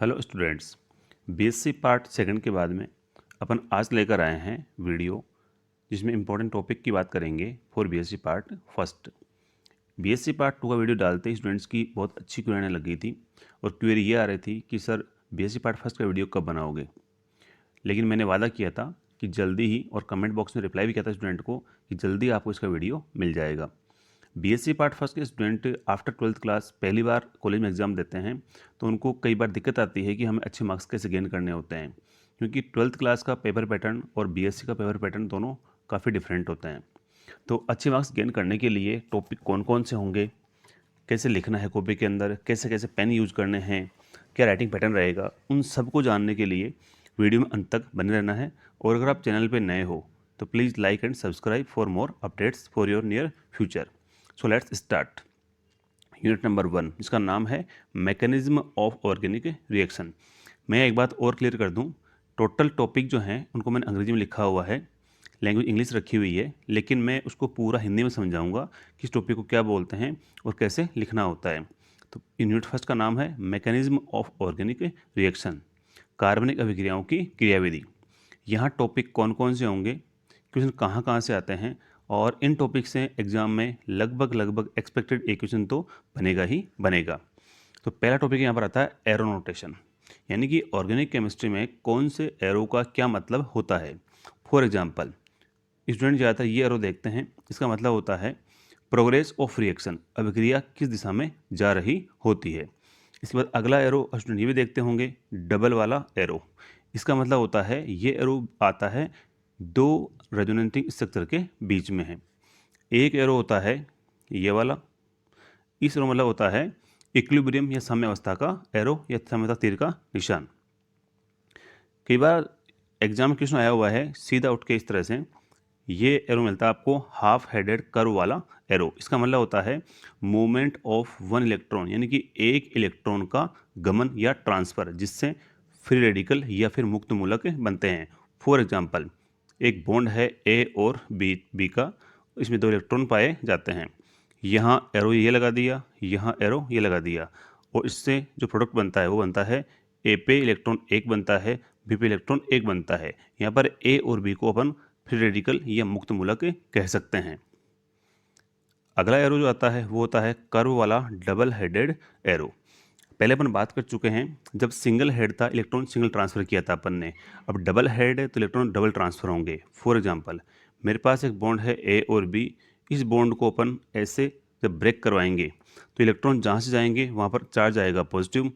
Hello students. BSc part second के बाद में अपन आज लेकर आए हैं वीडियो जिसमें इम्पोर्टेंट टॉपिक की बात करेंगे for BSc part first. BSc part two का वीडियो डालते ही स्टूडेंट्स की बहुत अच्छी क्वेरी आने लगी थी और क्वेरी ये आ रही थी कि सर बीएससी पार्ट फर्स्ट का वीडियो कब बनाओगे। लेकिन मैंने वादा किया था कि जल्दी ही, और कमेंट बॉक्स में रिप्लाई भी किया था स्टूडेंट को कि जल्दी आपको इसका वीडियो मिल जाएगा। बीएससी पार्ट फर्स्ट के स्टूडेंट आफ्टर 12th क्लास पहली बार कॉलेज में एग्ज़ाम देते हैं तो उनको कई बार दिक्कत आती है कि हमें अच्छे मार्क्स कैसे गेन करने होते हैं, क्योंकि 12th क्लास का पेपर पैटर्न और बीएससी का पेपर पैटर्न दोनों काफ़ी डिफरेंट होते हैं। तो अच्छे मार्क्स गेन करने के लिए टॉपिक कौन कौन से होंगे, कैसे लिखना है कॉपी के अंदर, कैसे कैसे पेन यूज़ करने हैं, क्या राइटिंग पैटर्न रहेगा, उन सबको जानने के लिए वीडियो में अंत तक बने रहना है। और अगर आप चैनल पर नए हो तो please like and subscribe for more updates for your near future. So let's start. Unit number 1 इसका नाम है मैकेनिज्म ऑफ ऑर्गेनिक रिएक्शन। मैं एक बात और क्लियर कर दूं, टोटल टॉपिक जो हैं उनको मैंने अंग्रेजी में लिखा हुआ है, लैंग्वेज इंग्लिश रखी हुई है, लेकिन मैं उसको पूरा हिंदी में समझाऊंगा कि इस टॉपिक को क्या बोलते हैं और कैसे लिखना होता है। तो यूनिट फर्स्ट का नाम है मैकेनिज्म ऑफ ऑर्गेनिक रिएक्शन, कार्बनिक अभिक्रियाओं की क्रियाविधि। यहाँ टॉपिक कौन कौन से होंगे, क्वेश्चन कहाँ कहाँ से आते हैं, और इन टॉपिक से एग्जाम में लगभग एक्सपेक्टेड एक क्वेश्चन तो बनेगा ही बनेगा। तो पहला टॉपिक यहाँ पर आता है एरो नोटेशन, यानी कि ऑर्गेनिक केमिस्ट्री में कौन से एरो का क्या मतलब होता है। फॉर एग्जांपल स्टूडेंट ज़्यादातर ये एरो देखते हैं, इसका मतलब होता है प्रोग्रेस ऑफ रिएक्शन, अभिक्रिया किस दिशा में जा रही होती है। इसके बाद अगला एरो स्टूडेंट ये भी देखते होंगे, डबल वाला एरो। इसका मतलब होता है ये एरो आता है दो रेजोनेटिंग स्ट्रक्चर के बीच में है। एक एरो होता है ये वाला, इस एरो मतलब होता है इक्विलिब्रियम या साम्यावस्था का एरो या साम्यावस्था तीर का निशान। कई बार एग्जाम क्वेश्चन आया हुआ है सीधा उठ के इस तरह से, ये एरो मिलता है आपको हाफ हेडेड कर्व वाला एरो। इसका मतलब होता है मूवमेंट ऑफ वन इलेक्ट्रॉन, यानी कि एक इलेक्ट्रॉन का गमन या ट्रांसफर, जिससे फ्री रेडिकल या फिर मुक्त मूलक बनते हैं। फॉर एग्जांपल एक बॉन्ड है ए और बी का, इसमें दो इलेक्ट्रॉन पाए जाते हैं। यहाँ एरो ये लगा दिया, यहाँ एरो ये लगा दिया, और इससे जो प्रोडक्ट बनता है वो बनता है ए पे इलेक्ट्रॉन एक बनता है, बी पे इलेक्ट्रॉन एक बनता है। यहाँ पर ए और बी को अपन फ्री रेडिकल या मुक्त मूलक कह सकते हैं। अगला एरो जो आता है वो होता है कर्व वाला डबल हेडेड एरो। पहले अपन बात कर चुके हैं, जब सिंगल हेड था इलेक्ट्रॉन सिंगल ट्रांसफ़र किया था अपन ने, अब डबल हेड है तो इलेक्ट्रॉन डबल ट्रांसफ़र होंगे। फॉर एग्जांपल मेरे पास एक बॉन्ड है ए और बी, इस बॉन्ड को अपन ऐसे जब ब्रेक करवाएंगे तो इलेक्ट्रॉन जहाँ से जाएंगे वहाँ पर चार्ज आएगा पॉजिटिव,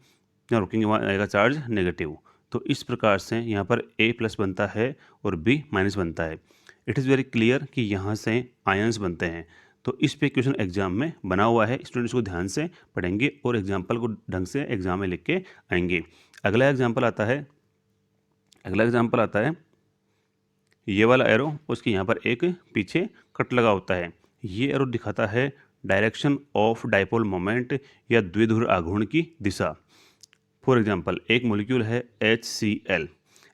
जहाँ रुकेंगे वहाँ आएगा चार्ज नेगेटिव। तो इस प्रकार से यहाँ पर ए प्लस बनता है और बी माइनस बनता है। इट इज़ वेरी क्लियर कि यहाँ से आयंस बनते हैं। तो इस पे क्वेश्चन एग्जाम में बना हुआ है, स्टूडेंट्स को ध्यान से पढ़ेंगे और एग्जाम्पल को ढंग से एग्जाम में लिख के आएंगे। अगला एग्जाम्पल आता है ये वाला एरो, उसके यहाँ पर एक पीछे कट लगा होता है। ये एरो दिखाता है डायरेक्शन ऑफ डाइपोल मोमेंट या द्विध्रुव आघूर्ण की दिशा। फॉर एग्जाम्पल एक मॉलिक्यूल है HCl,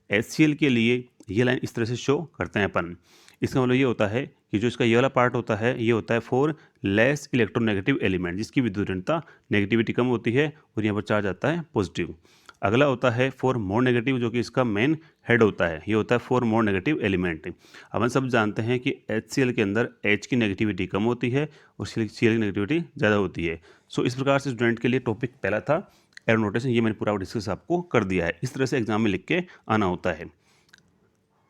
HCl के लिए ये लाइन इस तरह से शो करते हैं अपन। इसका मतलब ये होता है कि जो इसका ये वाला पार्ट होता है ये होता है फॉर लेस इलेक्ट्रोनेगेटिव एलिमेंट, जिसकी विद्युत ऋणता नेगेटिविटी कम होती है और यहाँ पर चार्ज आता है पॉजिटिव। अगला होता है फॉर मोर नेगेटिव, जो कि इसका मेन हेड होता है, ये होता है फॉर मोर नेगेटिव एलिमेंट। अपन सब जानते हैं कि HCl के अंदर H की नेगेटिविटी कम होती है और Cl की नेगेटिविटी ज़्यादा होती है। सो इस प्रकार से स्टूडेंट के लिए टॉपिक पहला था एरो नोटेशन, ये मैंने पूरा डिस्कस आपको कर दिया है। इस तरह से एग्जाम में लिख के आना होता है।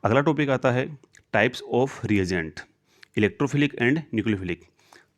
अगला टॉपिक आता है types of reagent, electrophilic and nucleophilic.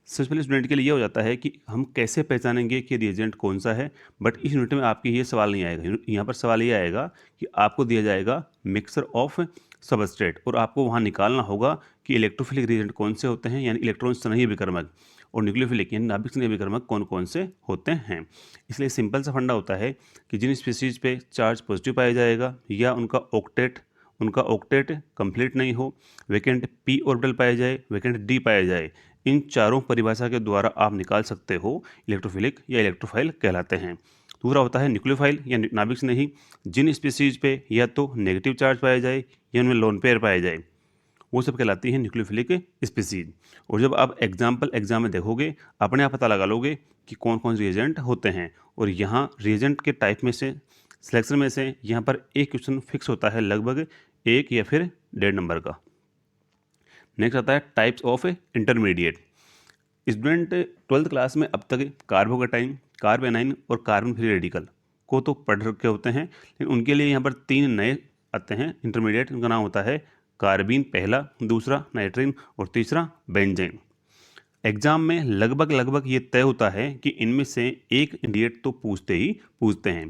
सबसे पहले स्टूडेंट के लिए ये हो जाता है कि हम कैसे पहचानेंगे कि रिएजेंट कौन सा है, बट इस यूनिट में आपके ये सवाल नहीं आएगा। यहाँ पर सवाल ये आएगा कि आपको दिया जाएगा मिक्सर ऑफ सबस्ट्रेट और आपको वहाँ निकालना होगा कि इलेक्ट्रोफिलिक रिएजेंट कौन से होते हैं, यानी इलेक्ट्रॉन स्नेही विकर्मक, और न्यूक्लियोफिलिक यानी नाभिक स्नेही विकर्मक कौन कौन से होते हैं। इसलिए सिंपल सा फंडा होता है कि जिन स्पीसीज पे चार्ज पॉजिटिव पाया जाएगा या उनका ऑक्टेट कंप्लीट नहीं हो, वैकेंट p ऑर्बिटल पाया जाए, वैकेंट d पाया जाए, इन चारों परिभाषा के द्वारा आप निकाल सकते हो इलेक्ट्रोफिलिक या इलेक्ट्रोफाइल कहलाते हैं। दूसरा होता है न्यूक्लियोफाइल या नाभिक स्नेही, जिन स्पीसीज पे या तो नेगेटिव चार्ज पाया जाए या उनमें लोन पेयर पाया जाए, वो सब कहलाती है न्यूक्लियोफिलिक स्पीसीज। और जब आप एग्जाम में देखोगे अपने आप पता लगा लोगे कि कौन कौन से रिएजेंट होते हैं। और यहाँ रिएजेंट के टाइप में से सिलेक्शन में से यहाँ पर एक क्वेश्चन फिक्स होता है लगभग 1 या फिर 1.5 नंबर का। नेक्स्ट आता है types of intermediate. Student 12th class में अब तक कार्बोकेटाइन, कार्बेनाइन और कार्बन फ्री रेडिकल को तो पढ़ रखे होते हैं, लेकिन उनके लिए यहाँ पर 3 नए आते हैं इंटरमीडिएट। उनका नाम होता है कार्बीन पहला, दूसरा नाइट्रीन और तीसरा बेंजीन। एग्जाम में लगभग ये तय होता है कि इनमें से एक इंटरमीडिएट तो पूछते ही पूछते हैं।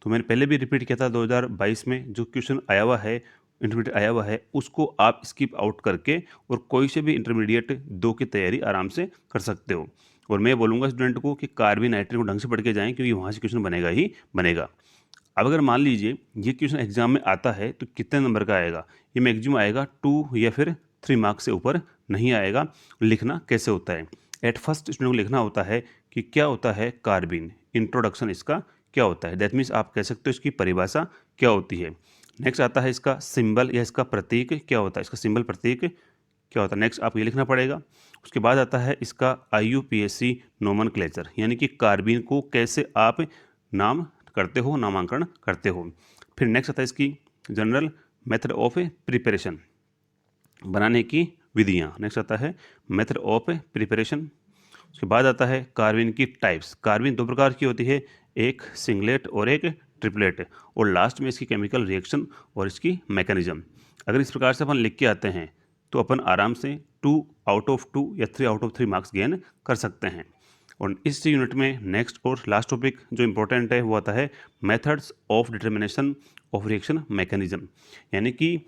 तो मैंने पहले भी रिपीट किया था 2022 में जो क्वेश्चन आया हुआ है, इंटरमीडिएट आया हुआ है, उसको आप स्किप आउट करके और कोई से भी इंटरमीडिएट 2 की तैयारी आराम से कर सकते हो। और मैं बोलूँगा स्टूडेंट को कि कार्बन नाइट्रेट को ढंग से पढ़ के जाएं, क्योंकि वहाँ से क्वेश्चन बनेगा ही बनेगा। अब अगर मान लीजिए ये क्वेश्चन एग्जाम में आता है तो कितने नंबर का आएगा? ये मैक्सिमम आएगा 2 या फिर 3 मार्क्स से ऊपर नहीं आएगा। लिखना कैसे होता है? एट फर्स्ट स्टूडेंट को लिखना होता है कि क्या होता है कार्बिन, इंट्रोडक्शन इसका क्या होता है, दैट मीन्स आप कह सकते हो इसकी परिभाषा क्या होती है। नेक्स्ट आता है इसका सिंबल या इसका प्रतीक क्या होता है, इसका सिंबल प्रतीक क्या होता है, नेक्स्ट आप ये लिखना पड़ेगा। उसके बाद आता है इसका IUPAC नोमेनक्लेचर, यानी कि कार्बिन को कैसे आप नाम करते हो, नामांकन करते हो। फिर नेक्स्ट आता है इसकी जनरल मेथड ऑफ प्रिपरेशन, बनाने की विधियाँ। नेक्स्ट आता है मेथड ऑफ प्रिपरेशन। उसके बाद आता है कार्बिन की टाइप्स। कार्बिन 2 प्रकार की होती है, एक सिंगलेट और एक ट्रिपलेट, और लास्ट में इसकी केमिकल रिएक्शन और इसकी मैकेनिज्म। अगर इस प्रकार से अपन लिख के आते हैं तो अपन आराम से 2 आउट ऑफ 2 या 3 आउट ऑफ 3 मार्क्स गेन कर सकते हैं। और इस यूनिट में नेक्स्ट और लास्ट टॉपिक जो इम्पोर्टेंट है वो आता है methods of determination of reaction mechanism, यानी कि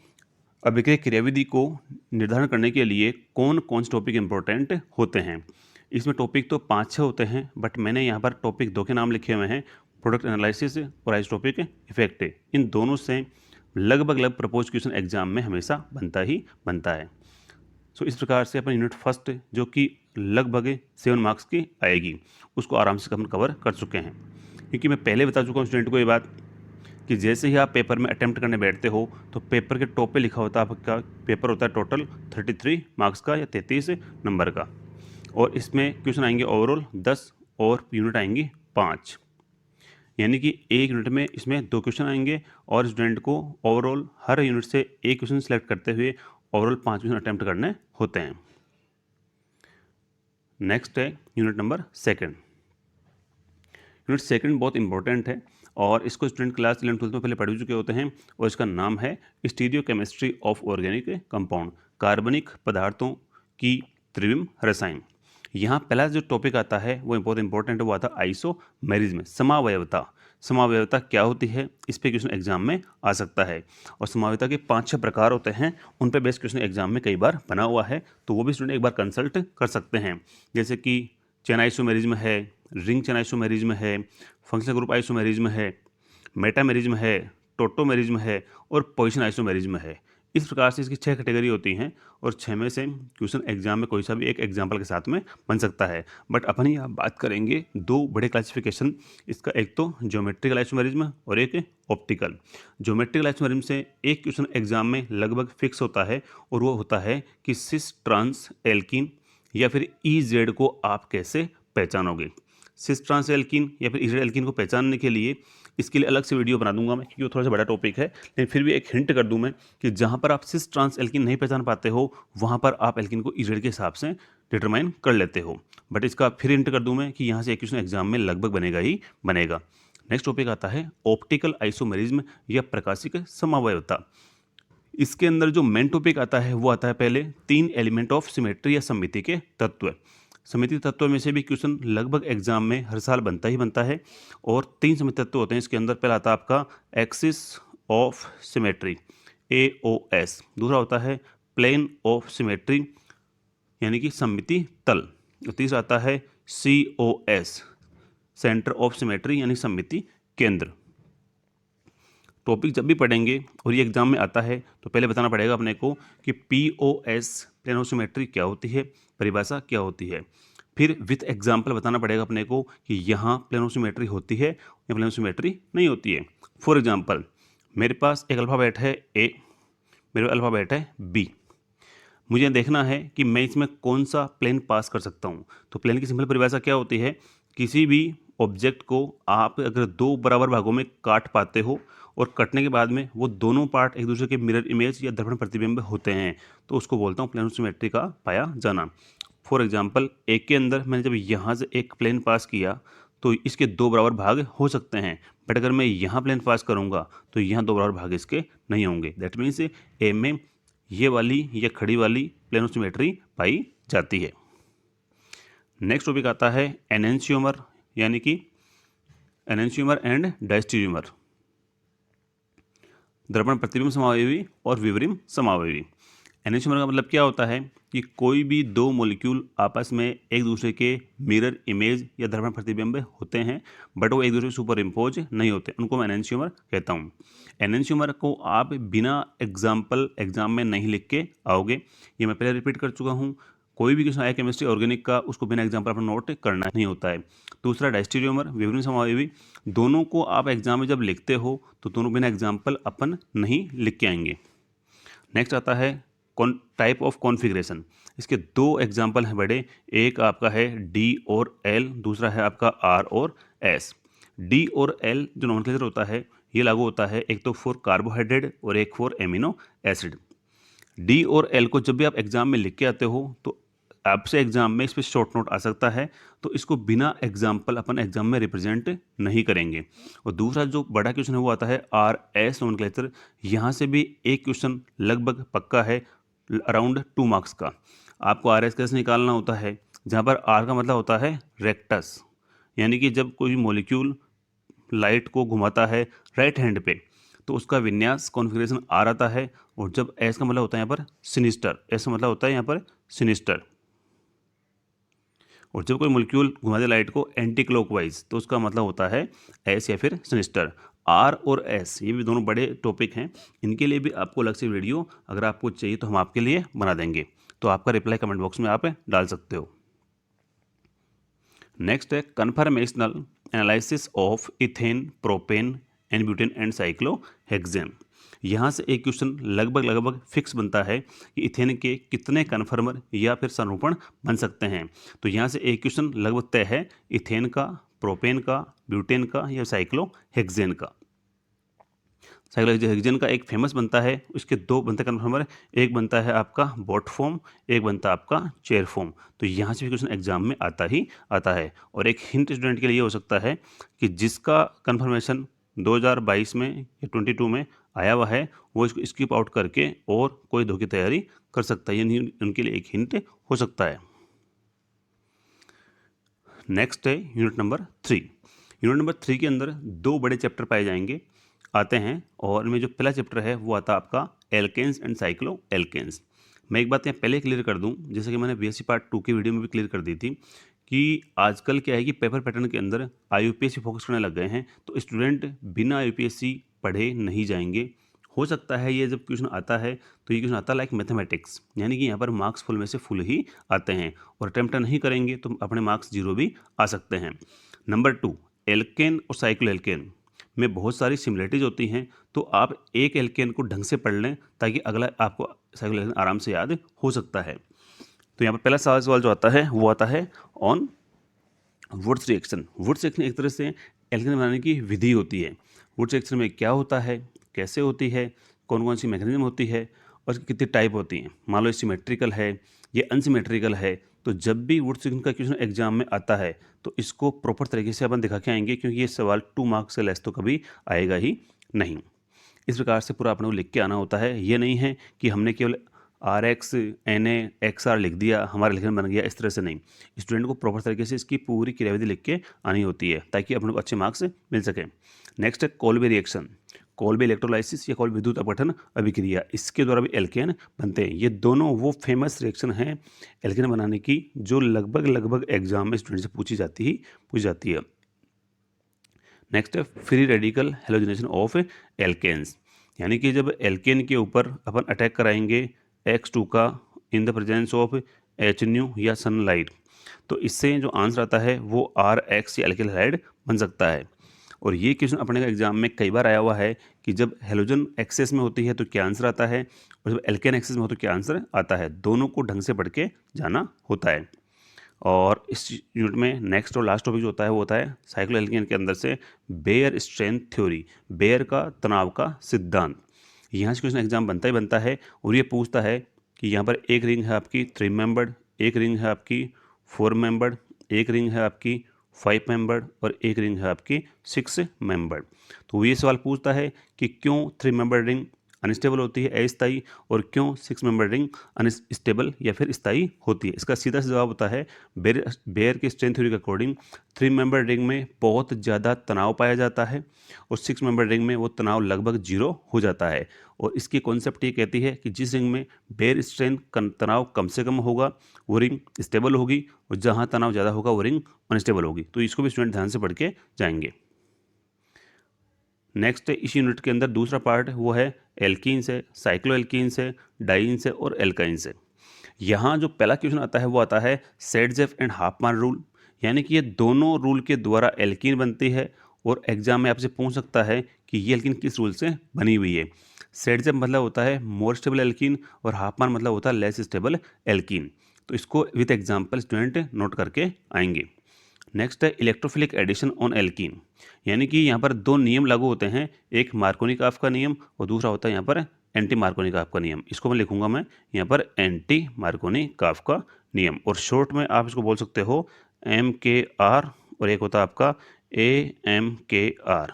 अभिक्रिया क्रियाविधि को निर्धारण करने के लिए कौन कौन से टॉपिक इम्पोर्टेंट होते हैं। इसमें टॉपिक तो 5-6 होते हैं, बट मैंने यहाँ पर टॉपिक 2 के नाम लिखे हुए हैं, प्रोडक्ट एनालिसिस और आइसोटोपिक इफेक्ट। इन दोनों से लगभग प्रपोज क्वेश्चन एग्जाम में हमेशा बनता ही बनता है। सो इस प्रकार से अपन यूनिट फर्स्ट जो कि लगभग 7 मार्क्स की आएगी उसको आराम से अपन कवर कर चुके हैं, क्योंकि मैं पहले बता चुका हूँ स्टूडेंट को ये बात कि जैसे ही आप पेपर में अटेम्प्ट करने बैठते हो तो पेपर के टॉप पे लिखा होता है आपका पेपर होता है टोटल 33 मार्क्स का या 33 नंबर का, और इसमें क्वेश्चन आएंगे ओवरऑल 10 और यूनिट आएंगी 5, यानी कि एक यूनिट में इसमें 2 क्वेश्चन आएंगे और स्टूडेंट को ओवरऑल हर यूनिट से एक क्वेश्चन सेलेक्ट करते हुए ओवरऑल 5 क्वेश्चन अटेम्प्ट करने होते हैं। नेक्स्ट है यूनिट नंबर 2। यूनिट 2 बहुत इंपॉर्टेंट है और इसको स्टूडेंट क्लास 11-12 में पहले पढ़ चुके होते हैं, और इसका नाम है स्टीरियोकेमिस्ट्री ऑफ ऑर्गेनिक कंपाउंड, कार्बनिक पदार्थों की त्रिविम रसायन। यहाँ पहला जो टॉपिक आता है वो बहुत इंपॉर्टेंट है, वो आता है आइसोमेरिज्म, समावयवता। समावयवता क्या होती है, इस पे क्वेश्चन एग्जाम में आ सकता है, और समावयवता के 5-6 प्रकार होते हैं, उन पे बेस्ट क्वेश्चन एग्जाम में कई बार बना हुआ है, तो वो भी स्टूडेंट एक बार कंसल्ट कर सकते हैं। जैसे कि चेन आइसोमेरिज्म है, रिंग चेन आइसोमेरिज्म है, फंक्शनल ग्रुप आइसोमेरिज्म है, मेटामेरिज्म है, टोटोमेरिज्म है और पोजीशन आइसोमेरिज्म है। इस प्रकार से इसकी 6 कैटेगरी होती हैं, और 6 में से क्वेश्चन एग्जाम में कोई सा भी एक एग्जाम्पल के साथ में बन सकता है। बट अपन यहाँ बात करेंगे 2 बड़े क्लासिफिकेशन इसका, एक तो ज्योमेट्रिकल आइसोमेरिज्म और एक ऑप्टिकल। ज्योमेट्रिकल आइसोमेरिज्म से एक क्वेश्चन एग्जाम में लगभग फिक्स होता है, और वो होता है कि सिस ट्रांस एल्कीन या फिर EZ को आप कैसे पहचानोगे। सिस ट्रांस एल्कीन या फिर EZ एल्कीन को पहचानने के लिए इसके लिए अलग से वीडियो बना दूंगा मैं, क्योंकि वो थोड़ा सा बड़ा टॉपिक है, लेकिन फिर भी एक हिंट कर दूं मैं कि जहां पर आप सिस ट्रांस एल्कीन नहीं पहचान पाते हो वहां पर आप एल्कीन को EZ के हिसाब से डिटरमाइन कर लेते हो। बट इसका फिर हिंट कर दूं मैं कि यहाँ से एक क्वेश्चन एग्जाम में लगभग बनेगा ही बनेगा। नेक्स्ट टॉपिक आता है ऑप्टिकल आइसोमेरिज्म या प्रकाशिक समावयवता। इसके अंदर जो मेन टॉपिक आता है वो आता है पहले 3 एलिमेंट ऑफ सिमेट्री या सममिति के तत्व। समिति तत्व में से भी क्वेश्चन लगभग एग्जाम में हर साल बनता ही बनता है, और 3 समिति तत्व होते हैं इसके अंदर। पहला आता है आपका एक्सिस ऑफ सिमेट्री AOS, दूसरा होता है प्लेन ऑफ सिमेट्री यानी कि सममिति तल, और तीसरा आता है COS सेंटर ऑफ सिमेट्री यानी सममिति केंद्र। टॉपिक जब भी पढ़ेंगे और ये एग्जाम में आता है तो पहले बताना पड़ेगा अपने को कि POS प्लेन ऑफ सिमेट्री क्या होती है, परिभाषा क्या होती है। फिर विथ एग्जाम्पल बताना पड़ेगा अपने को कि यहाँ प्लेन ऑफ सिमेट्री होती है या प्लेन ऑफ सिमेट्री नहीं होती है। फॉर एग्जाम्पल मेरे पास एक अल्फ़ाबेट है A, मेरे पास अल्फ़ाबेट है B, मुझे देखना है कि मैं इसमें कौन सा प्लेन पास कर सकता हूँ। तो प्लेन की सिंपल परिभाषा क्या होती है, किसी भी ऑब्जेक्ट को आप अगर दो बराबर भागों में काट पाते हो और कटने के बाद में वो दोनों पार्ट एक दूसरे के मिरर इमेज या दर्पण प्रतिबिंब होते हैं, तो उसको बोलता हूँ प्लेन ऑफ सिमेट्री का पाया जाना। फॉर एग्जाम्पल, एक के अंदर मैंने जब यहाँ से एक प्लेन पास किया तो इसके दो बराबर भाग हो सकते हैं, बट अगर मैं यहाँ प्लेन पास करूँगा तो यहाँ दो बराबर भाग इसके नहीं होंगे। दैट मीन्स ए में ये वाली या खड़ी वाली प्लेन ऑफ सिमेट्री पाई जाती है। नेक्स्ट टॉपिक आता है एनेंशियोमर, यानी कि एनेंशियोमर एंड डायस्टेरियोमर, दर्पण प्रतिबिंब समावयवी और विवरिम समावयवी। एनेंशियोमर का मतलब क्या होता है कि कोई भी दो मॉलिक्यूल आपस में एक दूसरे के मिरर इमेज या दर्पण प्रतिबिंब होते हैं, बट वो एक दूसरे सुपर इम्पोज नहीं होते, उनको मैं एनेंशियोमर कहता हूँ। एनेंशियोमर को आप बिना एग्जाम्पल एग्जाम में नहीं लिख के आओगे, ये मैं पहले रिपीट कर चुका हूँ। कोई भी क्वेश्चन आया केमिस्ट्री ऑर्गेनिक का, उसको बिना एग्जाम्पल अपना नोट करना नहीं होता है। दूसरा डायस्टेरियोमर, विवरिम समावयवी, दोनों को आप एग्जाम में जब लिखते हो तो दोनों बिना एग्जाम्पल अपन नहीं लिख के आएंगे। नेक्स्ट आता है टाइप ऑफ कॉन्फ़िगरेशन। इसके दो एग्जाम्पल हैं बड़े, एक आपका है डी और एल, दूसरा है आपका आर और एस। डी और एल जो नॉमेनक्लेचर होता है ये लागू होता है एक तो फॉर कार्बोहाइड्रेट और एक फॉर एमिनो एसिड। डी और एल को जब भी आप एग्जाम में लिख के आते हो तो आपसे एग्जाम में इस पर शॉर्ट नोट आ सकता है, तो इसको बिना एग्जाम्पल अपन एग्जाम में रिप्रेजेंट नहीं करेंगे। और दूसरा जो बड़ा क्वेश्चन है वो आता है आर एस नॉमेनक्लेचर। यहाँ से भी एक क्वेश्चन लगभग पक्का है अराउंड 2 मार्क्स का। आपको आर एस कैसे निकालना होता है, जहाँ पर आर का मतलब होता है रेक्टस, यानी कि जब कोई मॉलिक्यूल लाइट को घुमाता है राइट हैंड पे तो उसका विन्यास कॉन्फ़िगरेशन आर आता है। और जब एस का मतलब होता है यहाँ पर सिनिस्टर, एस का मतलब होता है यहाँ पर सिनिस्टर। और जब कोई मॉलिक्यूल घुमा दे लाइट को एंटी क्लॉकवाइज तो उसका मतलब होता है एस या फिर सिनिस्टर। आर और एस ये भी दोनों बड़े टॉपिक हैं, इनके लिए भी आपको अलग से वीडियो अगर आपको चाहिए तो हम आपके लिए बना देंगे, तो आपका रिप्लाई कमेंट बॉक्स में आप डाल सकते हो। नेक्स्ट है conformational analysis of ethane, propane and butane and cyclohexane. यहाँ से एक क्वेश्चन लगभग फिक्स बनता है कि इथेन के कितने कन्फर्मर या फिर संरूपण बन सकते हैं। तो यहाँ से एक क्वेश्चन लगभग तय है, इथेन का, प्रोपेन का, ब्यूटेन का या साइक्लोहेक्सेन का। साइक्लोहेक्सेन का एक फेमस बनता है, इसके दो बनते कन्फर्मर, एक बनता है आपका बॉट फॉर्म, एक बनता है आपका चेयर फॉर्म। तो यहाँ से भी क्वेश्चन एग्जाम में आता है। और एक हिंट स्टूडेंट के लिए हो सकता है कि जिसका कन्फर्मेशन 2022 में या 22 में आया हुआ है वो इसको स्किप आउट करके और कोई दो की तैयारी कर सकता है, यानी उनके लिए एक हिंट हो सकता है। नेक्स्ट है यूनिट नंबर 3। यूनिट नंबर 3 के अंदर दो बड़े चैप्टर पाए जाएंगे आते हैं, और इनमें जो पहला चैप्टर है वो आता है आपका एल्केन्स एंड साइक्लो एल्केन्स। मैं एक बात यहाँ पहले क्लियर कर दूँ, जैसे कि मैंने बीएससी पार्ट 2 की वीडियो में भी क्लियर कर दी थी कि आजकल क्या है कि पेपर पैटर्न के अंदर IUPAC फोकस करने लग गए हैं, तो स्टूडेंट बिना IUPAC पढ़े नहीं जाएंगे। हो सकता है ये जब क्वेश्चन आता है तो ये क्वेश्चन आता है लाइक मैथमेटिक्स, यानी कि यहाँ पर मार्क्स फुल में से फुल ही आते हैं, और अटेम्प्ट नहीं करेंगे तो अपने मार्क्स 0 भी आ सकते हैं। नंबर 2, एल्केन और साइक्लो एल्केन में बहुत सारी सिमिलरिटीज होती हैं, तो आप एक एल्केन को ढंग से पढ़ लें ताकि अगला आपको साइक्लो एल्केन आराम से याद हो सकता है। तो यहाँ पर पहला सवाल जो आता है वो आता है on Wurtz reaction. Wurtz reaction एक तरह से एल्केन बनाने की विधि होती है। वुड्स रिएक्शन में क्या होता है, कैसे होती है, कौन कौन सी मैकेनिज्म होती है और कितनी टाइप होती हैं। मान लो सिमेट्रिकल है, ये अनसिमेट्रिकल है, तो जब भी वुड्स रिएक्शन का क्वेश्चन एग्जाम में आता है तो इसको प्रॉपर तरीके से अपन दिखा के आएंगे, क्योंकि ये सवाल 2 मार्क्स से लेस तो कभी आएगा ही नहीं। इस प्रकार से पूरा अपने को लिख के आना होता है। ये नहीं है कि हमने केवल RX NA XR लिख दिया हमारा लिखना बन गया, इस तरह से नहीं। स्टूडेंट को प्रॉपर तरीके से इसकी पूरी क्रियाविधि लिख के आनी होती है ताकि अपने को अच्छे मार्क्स मिल सके। नेक्स्ट है कोल्बे रिएक्शन, कोल्बे इलेक्ट्रोलाइसिस या कोल्बे विद्युत अपघटन अभिक्रिया, इसके द्वारा भी एल्केन बनते हैं। ये दोनों वो फेमस रिएक्शन हैं एल्केन बनाने की जो लगभग एग्जाम में स्टूडेंट से पूछी जाती है। नेक्स्ट है free radical halogenation of alkanes, यानी कि जब एल्केन के ऊपर अपन अटैक कराएंगे X2 का in the presence of HNu या सनलाइट, तो इससे जो आंसर आता है वो RX या एल्किल हैलाइड बन सकता है। और ये क्वेश्चन अपने का एग्जाम में कई बार आया हुआ है कि जब हेलोजन एक्सेस में होती है तो क्या आंसर आता है, और जब एल्केन एक्सेस में हो तो क्या आंसर आता है। दोनों को ढंग से पढ़ के जाना होता है। और इस यूनिट में नेक्स्ट और लास्ट टॉपिक जो होता है वो होता है साइक्लोएल्केन के अंदर से बेयर स्ट्रेंथ थ्योरी, बेयर का तनाव का सिद्धांत। यहाँ से क्वेश्चन एग्जाम बनता ही बनता है और ये पूछता है कि यहाँ पर एक रिंग है आपकी 3 मेंबर्ड, एक रिंग है आपकी 4 मेंबर्ड, एक रिंग है आपकी 5 मेंबर्ड और एक रिंग है आपकी 6 मेंबर्ड। तो ये सवाल पूछता है कि क्यों 3 मेंबर्ड रिंग अनस्टेबल होती है, अस्थायी, और क्यों 6 मेंबर रिंग अनस्टेबल या फिर स्थायी होती है। इसका सीधा सा जवाब होता है बेयर की स्ट्रेंथ थ्योरी के अकॉर्डिंग 3 मेंबर रिंग में बहुत ज़्यादा तनाव पाया जाता है और 6 मेंबर रिंग में वो तनाव लगभग 0 हो जाता है। और इसकी कॉन्सेप्ट ये कहती है कि जिस रिंग में बेयर स्ट्रेंथ तनाव कम से कम होगा वो रिंग स्टेबल होगी और जहाँ तनाव ज़्यादा होगा वो रिंग अनस्टेबल होगी। तो इसको भी स्टूडेंट ध्यान से पढ़ के जाएंगे। नेक्स्ट इस यूनिट के अंदर दूसरा पार्ट वो है एल्कीन से, साइक्लो एल्कीन से, डाइन से और एल्काइन से। यहाँ जो पहला क्वेश्चन आता है वो आता है सेडजेफ एंड हाफमैन रूल, यानी कि ये दोनों रूल के द्वारा एल्कीन बनती है और एग्जाम में आपसे पूछ सकता है कि ये एल्कीन किस रूल से बनी हुई है। सेडजेफ मतलब होता है मोर स्टेबल एल्कीन और हाफमैन मतलब होता है लेस स्टेबल एल्कीन। तो इसको विद एग्जाम्पल स्टूडेंट नोट करके आएंगे। नेक्स्ट है इलेक्ट्रोफिलिक एडिशन ऑन एल्कीन, यानी कि यहाँ पर दो नियम लागू होते हैं, एक मार्कोनी-काफ का नियम और दूसरा होता है यहाँ पर एंटी मार्कोनी-काफ का नियम। इसको मैं लिखूंगा मैं यहाँ पर एंटी मार्कोनी-काफ का नियम, और शॉर्ट में आप इसको बोल सकते हो MKR, और एक होता है आपका AMKR,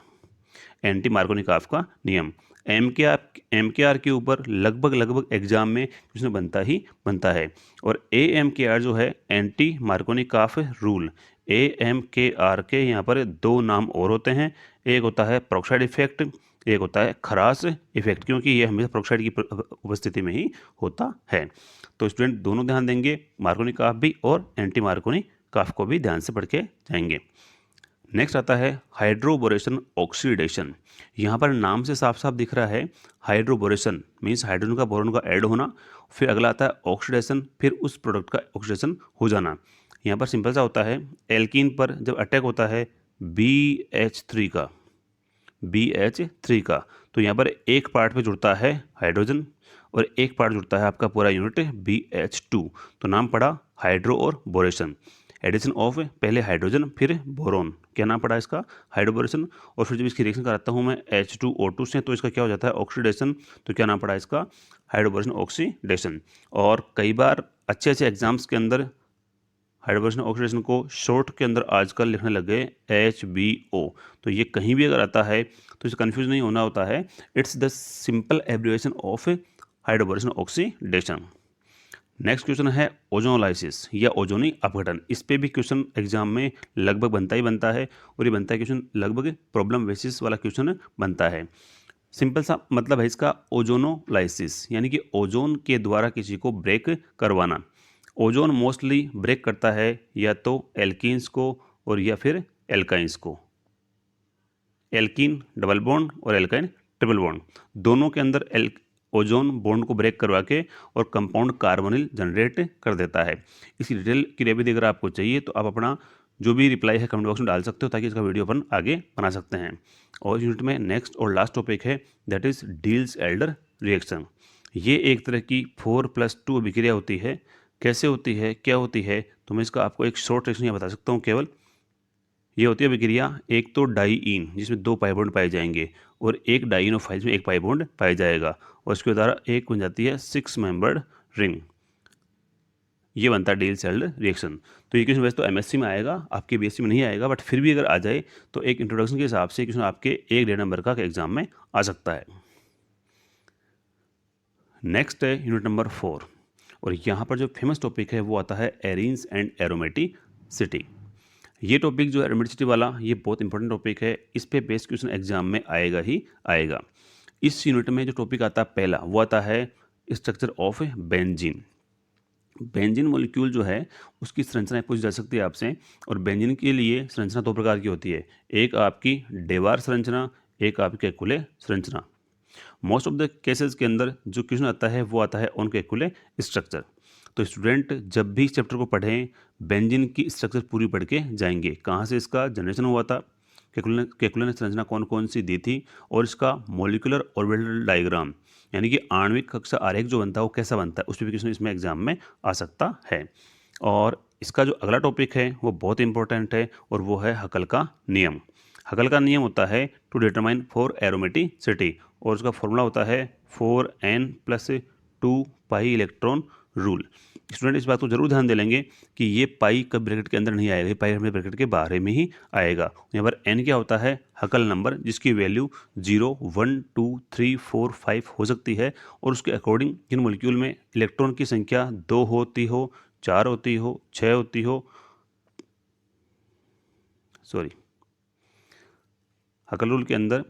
एंटी मार्कोनी-काफ का नियम। MKR के ऊपर लगभग एग्जाम में क्वेश्चन बनता है और AMKR जो है एंटी मार्कोनी-काफ रूल। AMKR के यहाँ पर दो नाम और होते हैं, एक होता है प्रोक्साइड इफेक्ट, एक होता है खरास इफेक्ट, क्योंकि ये हमेशा प्रोक्साइड की उपस्थिति में ही होता है। तो स्टूडेंट दोनों ध्यान देंगे, मार्कोनी-काफ भी और एंटी मार्कोनी-काफ को भी ध्यान से पढ़ के जाएंगे। नेक्स्ट आता है हाइड्रोबोरेशन ऑक्सीडेशन। यहाँ पर नाम से साफ साफ दिख रहा है हाइड्रोबोरेशन मीन्स हाइड्रोजन का बोरॉन का ऐड होना, फिर अगला आता है ऑक्सीडेशन, फिर उस प्रोडक्ट का ऑक्सीडेशन हो जाना। यहाँ पर सिंपल सा होता है, एल्कीन पर जब अटैक होता है BH3 का, तो यहाँ पर एक पार्ट पे जुड़ता है हाइड्रोजन और एक पार्ट जुड़ता है आपका पूरा यूनिट BH2। तो नाम पड़ा हाइड्रो और बोरेशन, एडिशन ऑफ पहले हाइड्रोजन फिर बोरोन, क्या नाम पड़ा इसका, हाइड्रोबोरेशन। और फिर जब इसकी रिएक्शन कराता हूँ मैं H2O2 से, तो इसका क्या हो जाता है, ऑक्सीडेशन। तो क्या नाम पड़ा इसका, हाइड्रोबोरेशन ऑक्सीडेशन। और कई बार अच्छे एग्जाम्स के अंदर हाइड्रोबोरेशन ऑक्सीडेशन को शॉर्ट के अंदर आजकल लिखने लग गए HBO। तो ये कहीं भी अगर आता है तो इसे कन्फ्यूज नहीं होना होता है, it's the simple abbreviation of hydroboration oxidation. Next question है ओजोनोलाइसिस या ओजोनी अपघटन। इस पे भी क्वेश्चन एग्जाम में लगभग बनता है और ये बनता है क्वेश्चन लगभग प्रॉब्लम बेसिस वाला क्वेश्चन बनता है। सिंपल सा मतलब है इसका ओजोनोलाइसिस, यानी कि ओजोन के द्वारा किसी को ब्रेक करवाना। ओजोन मोस्टली ब्रेक करता है या तो एल्कीन्स को और या फिर एल्काइंस को। एल्कीन डबल बॉन्ड और एल्काइन ट्रिपल बॉन्ड, दोनों के अंदर ओजोन बॉन्ड को ब्रेक करवा के और कंपाउंड कार्बोनिल जनरेट कर देता है। इसकी डिटेल क्लियर भी अगर आपको चाहिए तो आप अपना जो भी रिप्लाई है कमेंट बॉक्स में डाल सकते हो, ताकि इसका वीडियो अपन आगे बना सकते हैं। और यूनिट में नेक्स्ट और लास्ट टॉपिक है दैट इज डील्स-एल्डर रिएक्शन। ये एक तरह की 4+2 अभिक्रिया होती है। कैसे होती है, क्या होती है, तो मैं इसका आपको एक शॉर्ट रिएक्शन बता सकता हूँ केवल। ये होती है अभिक्रिया, एक तो डाईइन जिसमें 2 पाई बॉन्ड पाए जाएंगे और एक डाइनोफाइल में 1 पाई बॉन्ड पाया जाएगा, और इसके द्वारा एक बन जाती है 6 मेंबर्ड रिंग। ये बनता है डील्स-एल्डर रिएक्शन। तो ये क्वेश्चन वैसे तो MSc में आएगा, आपके BSc में नहीं आएगा, बट फिर भी अगर आ जाए तो एक इंट्रोडक्शन के हिसाब से क्वेश्चन आपके 1-1.5 नंबर का एग्जाम में आ सकता है। नेक्स्ट है यूनिट नंबर 4, और यहाँ पर जो फेमस टॉपिक है वो आता है एरीन्स एंड एरोमेटिसिटी। ये टॉपिक जो है एरोमेटिसिटी वाला, ये बहुत इंपॉर्टेंट टॉपिक है, इस पे बेस्ट क्वेश्चन एग्जाम में आएगा ही आएगा। इस यूनिट में जो टॉपिक आता है पहला वो आता है structure of benzene. Benzene molecule जो है उसकी संरचना पूछी जा सकती है आपसे, और बेंजीन के लिए संरचना 2 प्रकार की होती है, एक आपकी डेवार संरचना, एक आपकी केकुले संरचना। मोस्ट ऑफ द केसेस के अंदर जो क्वेश्चन आता है वो आता है ऑन केकुले स्ट्रक्चर। तो स्टूडेंट जब भी इस चैप्टर को पढ़ें बेंजीन की स्ट्रक्चर पूरी पढ़ के जाएंगे, कहाँ से इसका जनरेशन हुआ था, केकुले ने संरचना कौन कौन सी दी थी, और इसका मॉलिक्यूलर ऑर्बिटल डायग्राम यानी कि आणविक कक्षा आरेख जो बनता है वो कैसा बनता है, उस पर भी क्वेश्चन इसमें एग्जाम में आ सकता है। और इसका जो अगला टॉपिक है वो बहुत इंपॉर्टेंट है और वो है हकल का नियम। हकल का नियम होता है टू डिटरमाइन 4 एरोमेटिसिटी और उसका फॉर्मूला होता है 4n+2 pi electron rule. Student इस बात को जरूर ध्यान दे लेंगे कि ये पाई कब ब्रैकेट के अंदर नहीं आएगा, ये पाई हमें ब्रैकेट के बाहर में ही आएगा। यहाँ पर n क्या होता है, हकल नंबर जिसकी वैल्यू 0, 1, 2, 3, 4, 5 हो सकती है और उसके अकॉर्डिंग जिन मॉलिक्यूल में इलेक्ट्रॉन की संख्या 2 होती हो, 4 होती हो, 6 होती हो, सॉरी, हकल रूल के अंदर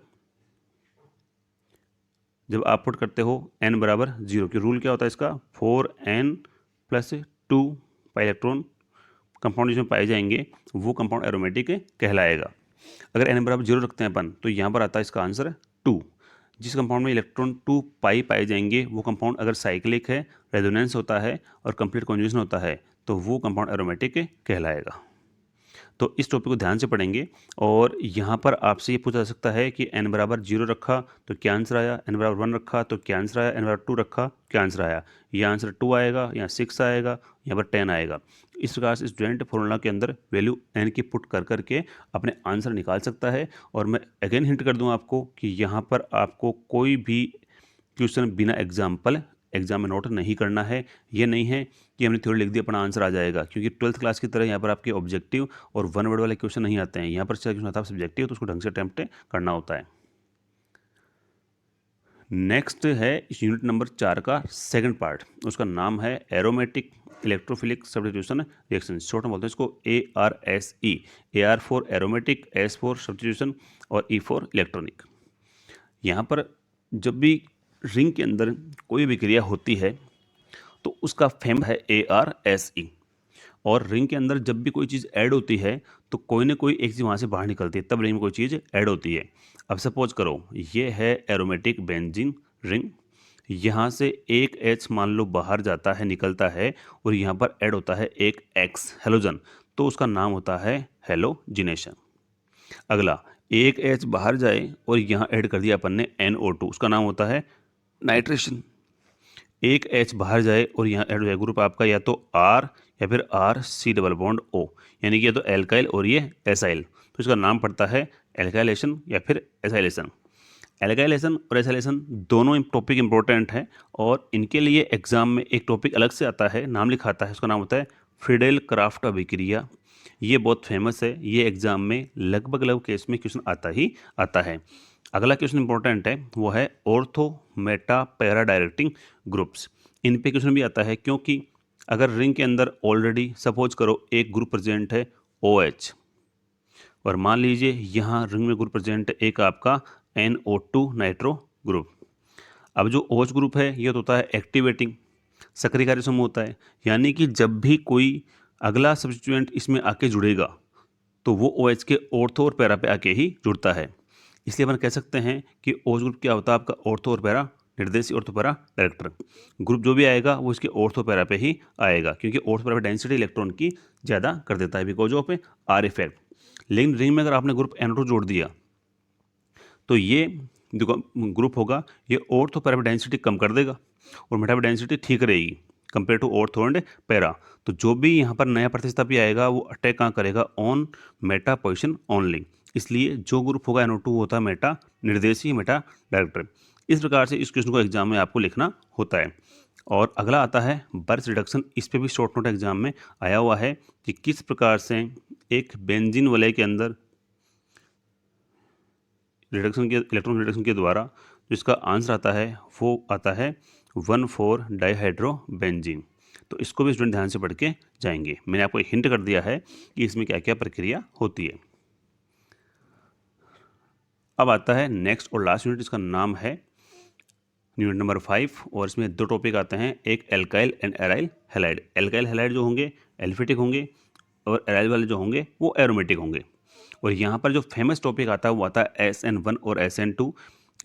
जब आप पुट करते हो n बराबर 0 की, रूल क्या होता है इसका, 4n+2 पाई इलेक्ट्रॉन कंपाउंड जिसमें पाए जाएंगे वो कंपाउंड एरोमेटिक कहलाएगा। अगर n बराबर 0 रखते हैं अपन तो यहाँ पर आता है इसका आंसर 2। जिस कंपाउंड में इलेक्ट्रॉन 2 पाई पाए जाएंगे वो कंपाउंड अगर साइक्लिक है, रेजोनेंस होता है और कंप्लीट कॉन्जुगेशन होता है तो वो कंपाउंड एरोमेटिक कहलाएगा। तो इस टॉपिक को ध्यान से पढ़ेंगे और यहाँ पर आपसे ये पूछा जा सकता है कि n बराबर 0 रखा तो क्या आंसर आया, n बराबर 1 रखा तो क्या आंसर आया, n बराबर 2 रखा क्या आंसर आया। ये आंसर 2 आएगा, यहाँ 6 आएगा, यहाँ पर 10 आएगा। इस प्रकार से स्टूडेंट फॉर्मूला के अंदर वैल्यू n की पुट कर करके अपने आंसर निकाल सकता है। और मैं अगेन हिंट कर दूँ आपको कि यहाँ पर आपको कोई भी क्वेश्चन बिना एग्जाम में नोट नहीं करना है। ये नहीं है कि हमने थ्योरी लिख दी अपना आंसर आ जाएगा, क्योंकि 12th क्लास की तरह यहाँ पर आपके ऑब्जेक्टिव और 1 वर्ड वाले क्वेश्चन नहीं आते हैं। यहाँ पर क्वेश्चन आता है सब्जेक्टिव, तो उसको ढंग से अटेम्प्ट करना होता है। नेक्स्ट है इस यूनिट नंबर 4 का सेकंड पार्ट, उसका नाम है aromatic electrophilic substitution reaction. Short में बोलते हैं इसको ARSE। AR for aromatic, S for substitution और E फॉर इलेक्ट्रॉनिक। यहाँ पर जब भी रिंग के अंदर कोई भी क्रिया होती है तो उसका फेम है ARSE। और रिंग के अंदर जब भी कोई चीज़ ऐड होती है तो कोई ना कोई एक चीज़ वहाँ से बाहर निकलती है, तब रिंग में कोई चीज़ ऐड होती है। अब सपोज करो ये है एरोमेटिक बेंजीन रिंग, यहाँ से एक H मान लो बाहर जाता है, निकलता है और यहाँ पर ऐड होता है एक X हेलोजन, तो उसका नाम होता है हेलोजिनेशन। अगला एक H बाहर जाए और यहाँ ऐड कर दिया अपन ने NO2, उसका नाम होता है नाइट्रेशन। एक H बाहर जाए और यहाँ ऐड हो जाए ग्रुप आपका या तो R या फिर RC डबल बॉन्ड O, यानी कि ये तो एल्काइल और ये एसाइल, तो इसका नाम पड़ता है एल्काइलेशन या फिर एसाइलेशन। एल्काइलेशन और एसाइलेशन दोनों टॉपिक इंपॉर्टेंट हैं और इनके लिए एग्जाम में एक टॉपिक अलग से आता है, नाम लिखा आता है, उसका नाम होता है फ्रीडेल क्राफ्ट अभिक्रिया। ये बहुत फेमस है, ये एग्जाम में लगभग केस में क्वेश्चन आता ही आता है। अगला क्वेश्चन इंपॉर्टेंट है, वो है ortho meta para directing groups. इन पे क्वेश्चन भी आता है, क्योंकि अगर रिंग के अंदर ऑलरेडी सपोज करो एक ग्रुप प्रेजेंट है OH और मान लीजिए यहाँ रिंग में ग्रुप प्रेजेंट है एक आपका NO2 नाइट्रो ग्रुप। अब जो OH ग्रुप है ये तो होता है एक्टिवेटिंग, सक्रियकारी समूह होता है, यानी कि जब भी कोई अगला सब्स्टिट्यूएंट इसमें आके जुड़ेगा तो वो OH के ऑर्थो और पैरा पे आके ही जुड़ता है। इसलिए अपन कह सकते हैं कि OH ग्रुप क्या होता है आपका ऑर्थो और पैरा निर्देशी ऑर्थो पैरा डायरेक्टर। ग्रुप जो भी आएगा वो इसके ऑर्थो पैरा पे ही आएगा, क्योंकि ऑर्थो पैरा पे डेंसिटी इलेक्ट्रॉन की ज़्यादा कर देता है बिकॉज ऑफ R इफेक्ट। लेकिन रिंग में अगर आपने ग्रुप NO2 जोड़ दिया तो ये देखो ग्रुप होगा, ये ऑर्थो पैरा पे डेंसिटी कम कर देगा और मेटा पे डेंसिटी ठीक रहेगी compare to ortho and para. तो जो भी यहाँ पर नया प्रतिस्थापी आएगा वो अटैक कहाँ करेगा, ऑन मेटा पोजिशन ओनली। इसलिए जो ग्रुप होगा NO2 होता है मेटा निर्देशी, मेटा डायरेक्टर। इस प्रकार से इस क्वेश्चन को एग्जाम में आपको लिखना होता है। और अगला आता है बर्स रिडक्शन। इस पे भी शॉर्ट नोट एग्जाम में आया हुआ है कि किस प्रकार से एक बेंजीन वलय के अंदर रिडक्शन के इलेक्ट्रॉन रिडक्शन के द्वारा जिसका आंसर आता है वो आता है 1,4 डाइहाइड्रोबेंजीन। तो इसको भी स्टूडेंट ध्यान से पढ़ के जाएंगे। मैंने आपको हिंट कर दिया है कि इसमें क्या क्या प्रक्रिया होती है। अब आता है नेक्स्ट और लास्ट यूनिट, इसका नाम है यूनिट नंबर 5 और इसमें दो टॉपिक आते हैं, एक alkyl and aryl halide. Alkyl halide जो होंगे एल्फेटिक होंगे और एराइल वाले जो होंगे वो एरोमेटिक होंगे। और यहाँ पर जो फेमस टॉपिक आता है वो आता है SN1 और SN2।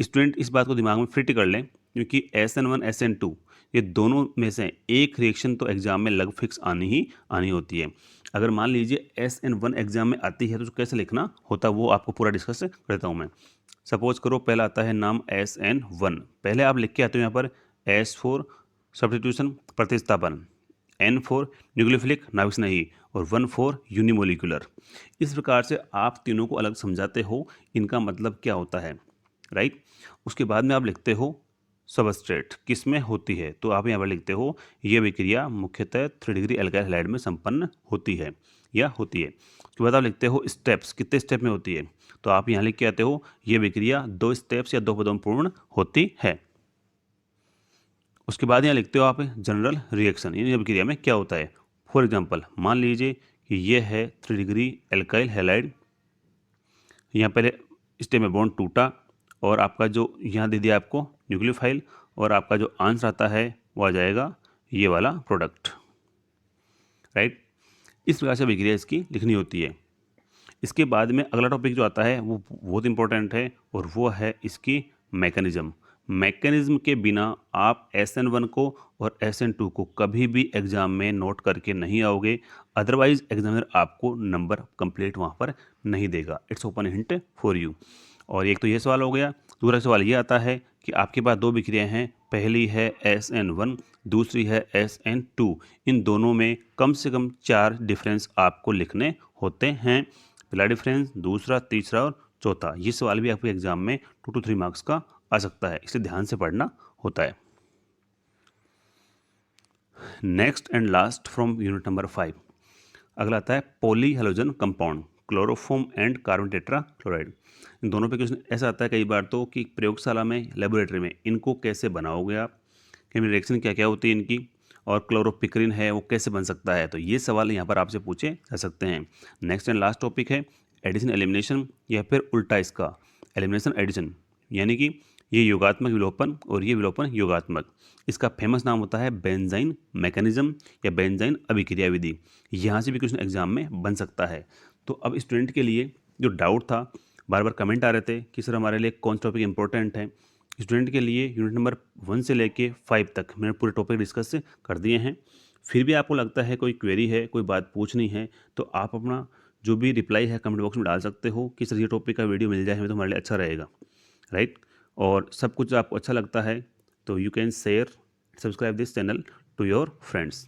स्टूडेंट इस बात को दिमाग में फिट कर लें, क्योंकि SN1 SN2 ये दोनों में से एक रिएक्शन तो एग्जाम में लग फिक्स आनी होती है। अगर मान लीजिए SN1 एग्जाम में आती है तो उसको कैसे लिखना होता है वो आपको पूरा डिस्कस करता हूँ मैं। सपोज करो पहला आता है नाम SN1, पहले आप लिख के आते हो यहाँ पर S फॉर सब्स्टिट्यूशन प्रतिस्थापन, N फॉर न्यूक्लियोफिलिक नाभिक स्नेही और 1 फॉर यूनिमोलिकुलर। इस प्रकार से आप तीनों को अलग समझाते हो इनका मतलब क्या होता है, राइट। उसके बाद में आप लिखते हो सबस्ट्रेट किस में होती है, तो आप यहाँ पर लिखते हो ये विक्रिया मुख्यतः 3 डिग्री एल्काइल हैलाइड में संपन्न होती है या होती है। उसके बाद आप लिखते हो स्टेप्स कितने स्टेप में होती है, तो आप यहाँ लिख के आते हो ये विक्रिया 2 स्टेप्स या 2 पदों में पूर्ण होती है। उसके बाद यहाँ लिखते हो आप जनरल रिएक्शन, यानी विक्रिया में क्या होता है। फॉर एग्जांपल मान लीजिए कि ये है 3 डिग्री एल्काइल हैलाइड, यहाँ पहले स्टेप में बॉन्ड टूटा और आपका जो यहाँ दे दिया आपको न्यूक्लियोफाइल और आपका जो आंसर आता है वो आ जाएगा ये वाला प्रोडक्ट, राइट। इस प्रकार से विक्रिया इसकी लिखनी होती है। इसके बाद में अगला टॉपिक जो आता है वो बहुत इंपॉर्टेंट है और वो है इसकी मैकेनिज्म। मैकेनिज्म के बिना आप SN1 को और SN2 को कभी भी एग्जाम में नोट करके नहीं आओगे, अदरवाइज एग्जामिनर आपको नंबर कंप्लीट वहाँ पर नहीं देगा। It's open hint for you. और एक तो ये सवाल हो गया। दूसरा सवाल ये आता है कि आपके पास 2 विक्रियाएं हैं, पहली है SN1, दूसरी है SN2। इन दोनों में कम से कम 4 डिफरेंस आपको लिखने होते हैं। पहला डिफरेंस, दूसरा, तीसरा और चौथा। ये सवाल भी आपके एग्जाम में 2 to 3 मार्क्स का आ सकता है, इसलिए ध्यान से पढ़ना होता है। Next and last from unit number 5 अगला आता है polyhalogen compound, chloroform and carbon tetrachloride. इन दोनों पे क्वेश्चन ऐसा आता है कई बार तो कि प्रयोगशाला में, लेबोरेटरी में इनको कैसे बनाओगे आप, केमिकल रिएक्शन क्या क्या होती है इनकी, और क्लोरोपिक्रिन है वो कैसे बन सकता है। तो ये सवाल यहाँ पर आपसे पूछे जा सकते हैं। नेक्स्ट एंड लास्ट टॉपिक है एडिशन एलिमिनेशन या फिर उल्टा इसका एलिमिनेशन एडिशन, यानी कि ये योगात्मक विलोपन और ये विलोपन योगात्मक। इसका फेमस नाम होता है बेंजाइन मैकेनिज्म या बेंजाइन अभिक्रिया विधि। यहाँ से भी क्वेश्चन एग्जाम में बन सकता है। तो अब स्टूडेंट के लिए जो डाउट था, बार बार कमेंट आ रहे थे कि सर हमारे लिए कौन सा टॉपिक इंपॉर्टेंट है, स्टूडेंट के लिए यूनिट नंबर 1 से लेके 5 तक मैंने पूरे टॉपिक डिस्कस कर दिए हैं। फिर भी आपको लगता है कोई क्वेरी है, कोई बात पूछनी है, तो आप अपना जो भी रिप्लाई है कमेंट बॉक्स में डाल सकते हो कि सर ये टॉपिक का वीडियो मिल जाए हमें तो हमारे लिए अच्छा रहेगा, राइट। और सब कुछ आपको अच्छा लगता है तो you can share subscribe this channel to your friends.